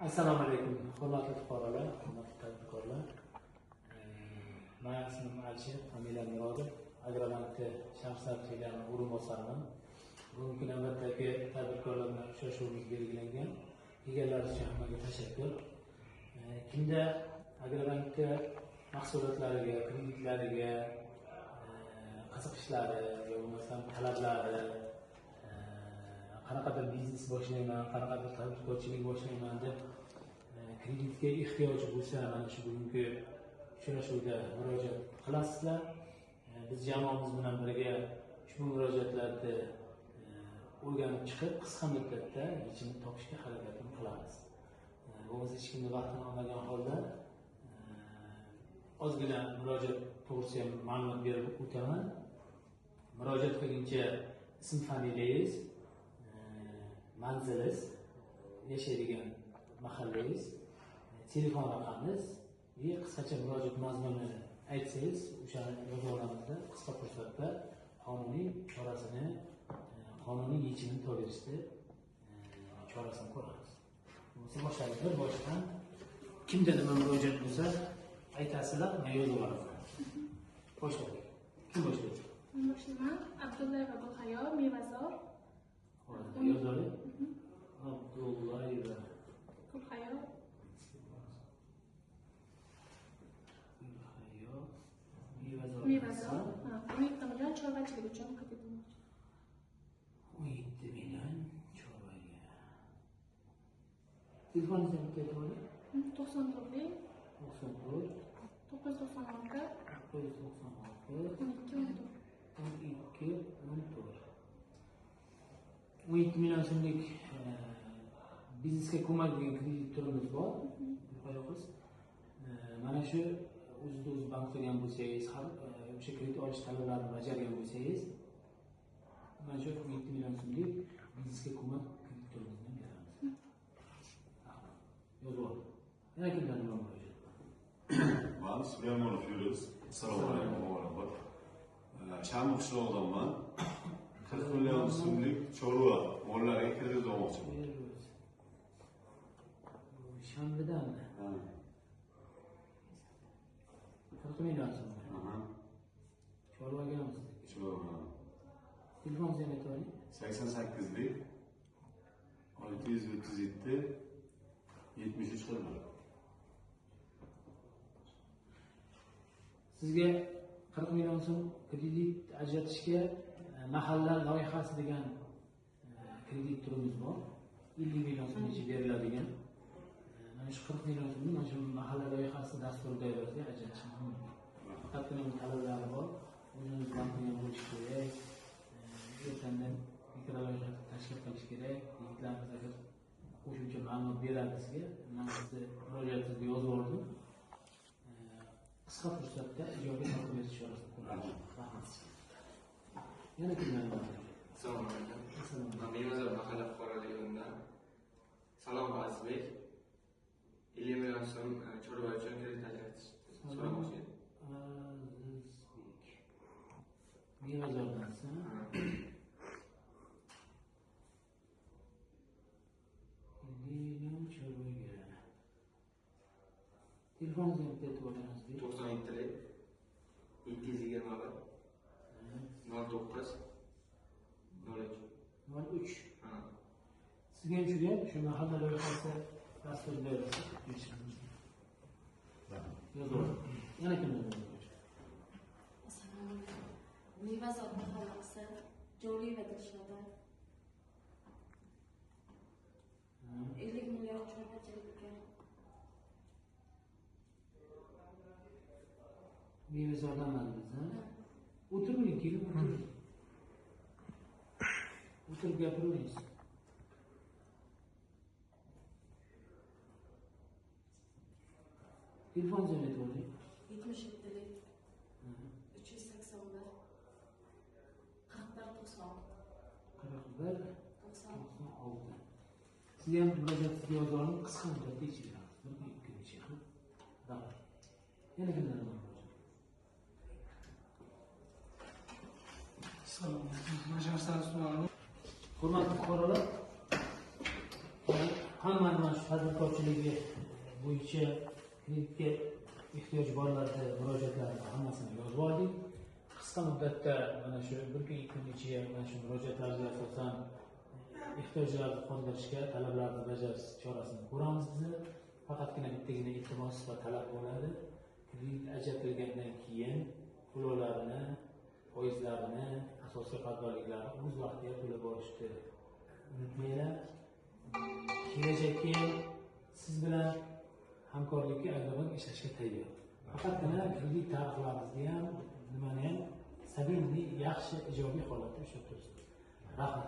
Assalomu alaykum, hurmatli fuqarolar, hurmatli tadbirkorlar. Mening ismim Alisher, familiyam Murodov, Agrobankda Shamsar filiali o'rinbosariman. Bugungi navbatdagi tadbirkorlar bilan uchrashuvimiz belgilangan. Egalari uchun hammaga tashakkur. Kimda Agrobankka mahsulotlariga, kreditlariga qiziqishlari, bo'lmasam talablari, qanaqadir biznes boshlayman, qanaqadir tadbirkorchilik boshlayman deb kreditga ehtiyoji bo'lsa, mana shu bugungi uchrashuvda murojaat qilasizlar. Biz jamoamiz bilan birga ushbu murojaatlarni o'rganib chiqib, qisqa muddatda yechim topishga harakat qilamiz. Bo'lmasa hech kimning vaqtini olmagan holda ozgina murojaat to'g'risida ham ma'lumot berib o'taman. Murojaat qilguncha ism familiyangiz, manzilingiz, yashaydigan mahallangiz, telefon raqamingiz va qisqacha murojaat mazmunini aytsangiz, o'shani yozib olamizda qisqa fursatda qonuniy chorasini, qonuniy yechimini to'ldirishni chorasini ko'ramiz. Bo'lsa boshlaymiz. Bir boshdan kimda nima murojaat bo'lsa aytasizlar, men yozib olaman. Boshlaylik. Kim boshlaydi? Men boshlayman. Abdullayeva Gulhayo, Mevazor. Yozaylik. Abdullayeva Gulhayo. Mevazor. 17 million chorvachilik uchun kredit olmoqchi. 17 million chorvaga. Telefoningizni aytib o'ting. 94 94 996 996 12 million so'mlik biznesga ko'mak degan kredit turimiz bor. Mana shu o'z bank qilgan bo'lsangiz, har o'sha kredit olish talablarini bajargan bo'lsangiz, mana shu 17 million so'mlik biznesga ko'mak kredit turimizni beramiz. Yozib oling. Yana kimlar nima murojaat? Ben Süleymanov Yunus. Assalomu alaykum. Shamli qishlog'idanman. 40 million so'mlik chorva mollariga kredit olmoqchiman. Shamlidanmi? 40 million so'm. Chorvaga misiz? Chorva. Telefoningizni aytib oling. 88lik 637 73 40. Sizga 40 million so'm kredit ajratishga mahalla loyihasi degan kredit turimiz bor. 50 million so'mgacha beriladigan. Mana shu 40 million so'mni mana shu mahalla loyihasi dasturi doirasida ajratish mumkin. Faqatgina talablari bor. O'zingiz bilan qilgan bo'lish kerak. Ertandan mikroloyiha tashkil qilish kerak. Yigitlarimiz agar qo'shimcha ma'lumot beradi sizga, men sizni murojaatingizni yozib oldim. Qisqa fursatda ijobiy taqdim etish chorasini ko'ramiz. Rahmat. Yana kimlar bor? Assalomu alaykum. Men Mevazor mahalla fuqaroligidan Salom Azizbek 50 million so'm chorva uchun kredit ajratish so'ramoqchi edim. Azizbek. Mevazordansan? Telefoningizni aytib o'tamiz. 97 221 09 03. Sizga ham shunga shu mahalla loyihasi dasturi doirasida yozib. Yana kimlar bor? Assalomu alaykum. Mevazor mahallasi Joliyev Dilshada 50 million chorvachilikka. Mevazordan biz, ha? O'tiring, kelib o'tiring. O'tirib gapiravering. Telefoningizni aytib o'ting. 77lik 381 41 41 96. Sizga ham murojaat yozib oling, qisqa muddatda yechib beramiz. 1-2 kun ichida. Davr. Yana kimlar bor? Assalomu alaykum. Majariston Sultonov. Hurmatli fuqarolar, hammani mana shu tadbirkorchiligi bo'yicha kreditga ehtiyoj borlarni murojaatlarini hammasini yozib oldik. Qisqa muddatda mana shu bir kun ikki kun ichiga mana shu murojaatlarga asosan ehtiyojlarni qondirishga talablarni bajarish chorasini ko'ramiz bizni. Faqatgina bittagina iltimos va talab bo'ladi. Kredit ajratilgandan keyin to'lovlarini, foizlarini, asosiy qarzdorliklarini o'z vaqtida to'lab borishni unutmanglar. Kelajakka siz bilan hamkorlikka adolat ishlashga tayyor. Faqatgina kredit tariflarimizni ham nimani ham stabilniy, yaxshi, ijobiy holatda ushlab turibsiz. Rahmat.